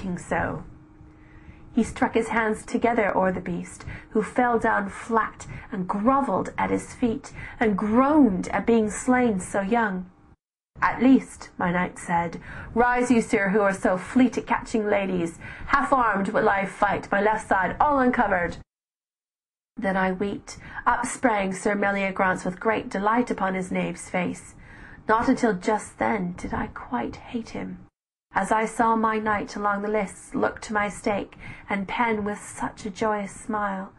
fighting so." He struck his hands together o'er the beast, who fell down flat and grovelled at his feet, and groaned at being slain so young. "At least," my knight said, "rise you, sir, who are so fleet at catching ladies. Half armed will I fight, my left side all uncovered." Then I weet, up sprang Sir Meliagrance with great delight upon his knave's face. Not until just then did I quite hate him, as I saw my knight along the lists look to my stake, and pen with such a joyous smile.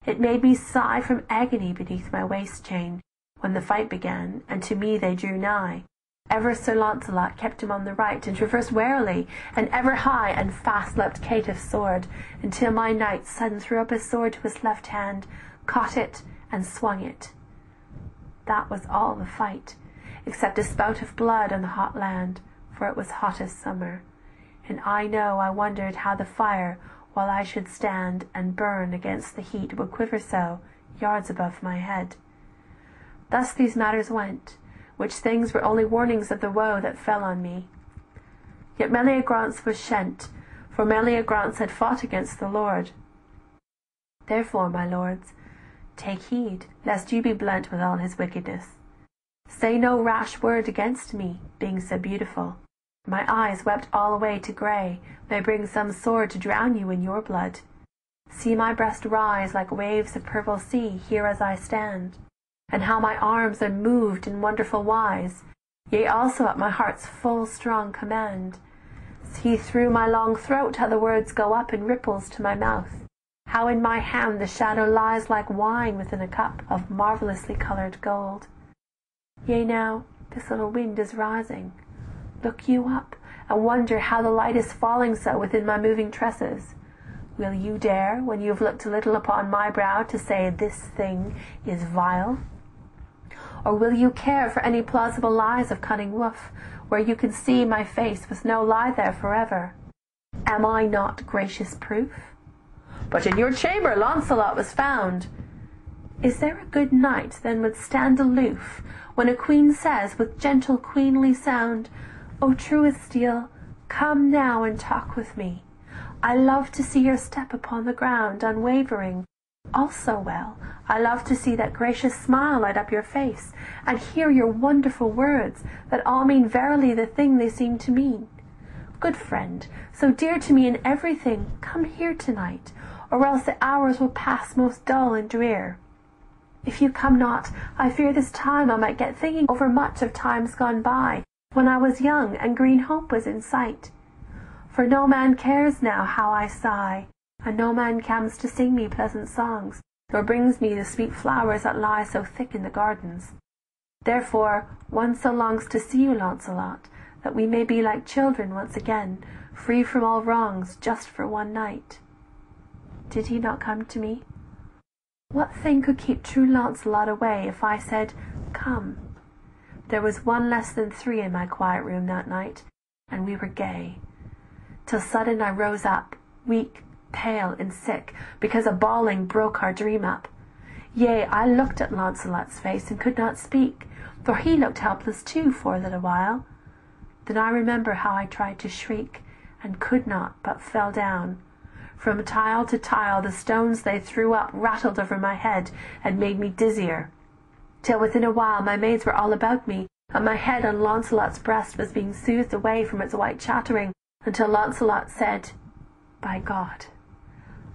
It made me sigh from agony beneath my waist chain, when the fight began, and to me they drew nigh. Ever Sir Launcelot kept him on the right, and traversed warily, and ever high and fast leapt Caitiff's sword, until my knight sudden threw up his sword to his left hand, caught it, and swung it. That was all the fight, except a spout of blood on the hot land, for it was hot as summer, and I know I wondered how the fire, while I should stand and burn against the heat, would quiver so, yards above my head. Thus these matters went, which things were only warnings of the woe that fell on me. Yet Meliagrance was shent, for Meliagrance had fought against the Lord. Therefore, my lords, take heed, lest you be blent with all his wickedness. Say no rash word against me, being so beautiful. My eyes wept all away to grey, may bring some sword to drown you in your blood. See my breast rise like waves of purple sea, here as I stand, and how my arms are moved in wonderful wise, yea, also at my heart's full strong command. See through my long throat how the words go up in ripples to my mouth, how in my hand the shadow lies like wine within a cup of marvellously coloured gold. Yea, now this little wind is rising. Look you up, and wonder how the light is falling so within my moving tresses. Will you dare, when you have looked a little upon my brow, to say this thing is vile? Or will you care for any plausible lies of cunning woof, where you can see my face with no lie there forever? Am I not gracious proof? But in your chamber Launcelot was found. Is there a good knight then would stand aloof, when a queen says with gentle queenly sound, "O true as steel, come now and talk with me. I love to see your step upon the ground, unwavering. Also well, I love to see that gracious smile light up your face, and hear your wonderful words, that all mean verily the thing they seem to mean. Good friend, so dear to me in everything, come here tonight, or else the hours will pass most dull and drear. If you come not, I fear this time I might get thinking over much of times gone by, when I was young and green hope was in sight. For no man cares now how I sigh, and no man comes to sing me pleasant songs, nor brings me the sweet flowers that lie so thick in the gardens. Therefore one so longs to see you, Launcelot, that we may be like children once again, free from all wrongs, just for one night." Did he not come to me? What thing could keep true Launcelot away if I said, "Come"? There was one less than 3 in my quiet room that night, and we were gay. Till sudden I rose up, weak, pale, and sick, because a bawling broke our dream up. Yea, I looked at Launcelot's face and could not speak, for he looked helpless too for a little while. Then I remember how I tried to shriek, and could not, but fell down. From tile to tile the stones they threw up rattled over my head, and made me dizzier, till within a while my maids were all about me, and my head on Launcelot's breast was being soothed away from its white chattering, until Launcelot said, "By God,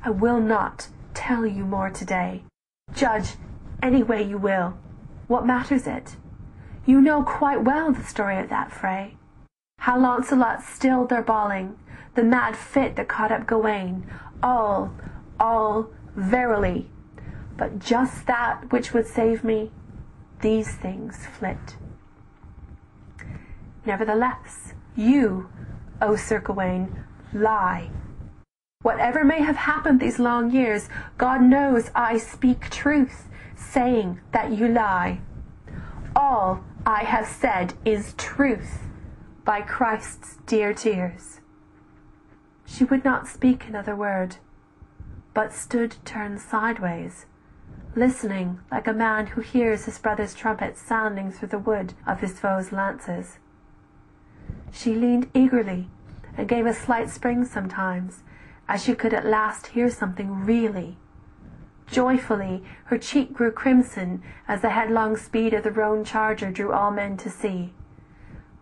I will not tell you more today. Judge any way you will. What matters it? You know quite well the story of that fray. How Launcelot stilled their bawling, the mad fit that caught up Gawain, all, verily. But just that which would save me, these things flit. Nevertheless, you, O Sir Gawain, lie. Whatever may have happened these long years, God knows I speak truth, saying that you lie. All I have said is truth, by Christ's dear tears." She would not speak another word, but stood turned sideways, listening like a man who hears his brother's trumpet sounding through the wood of his foe's lances. She leaned eagerly, and gave a slight spring sometimes, as she could at last hear something really. Joyfully her cheek grew crimson as the headlong speed of the roan charger drew all men to see.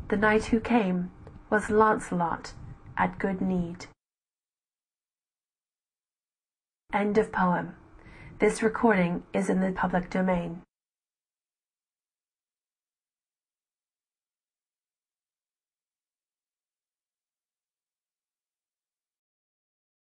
The knight who came was Launcelot at good need. End of poem. This recording is in the public domain.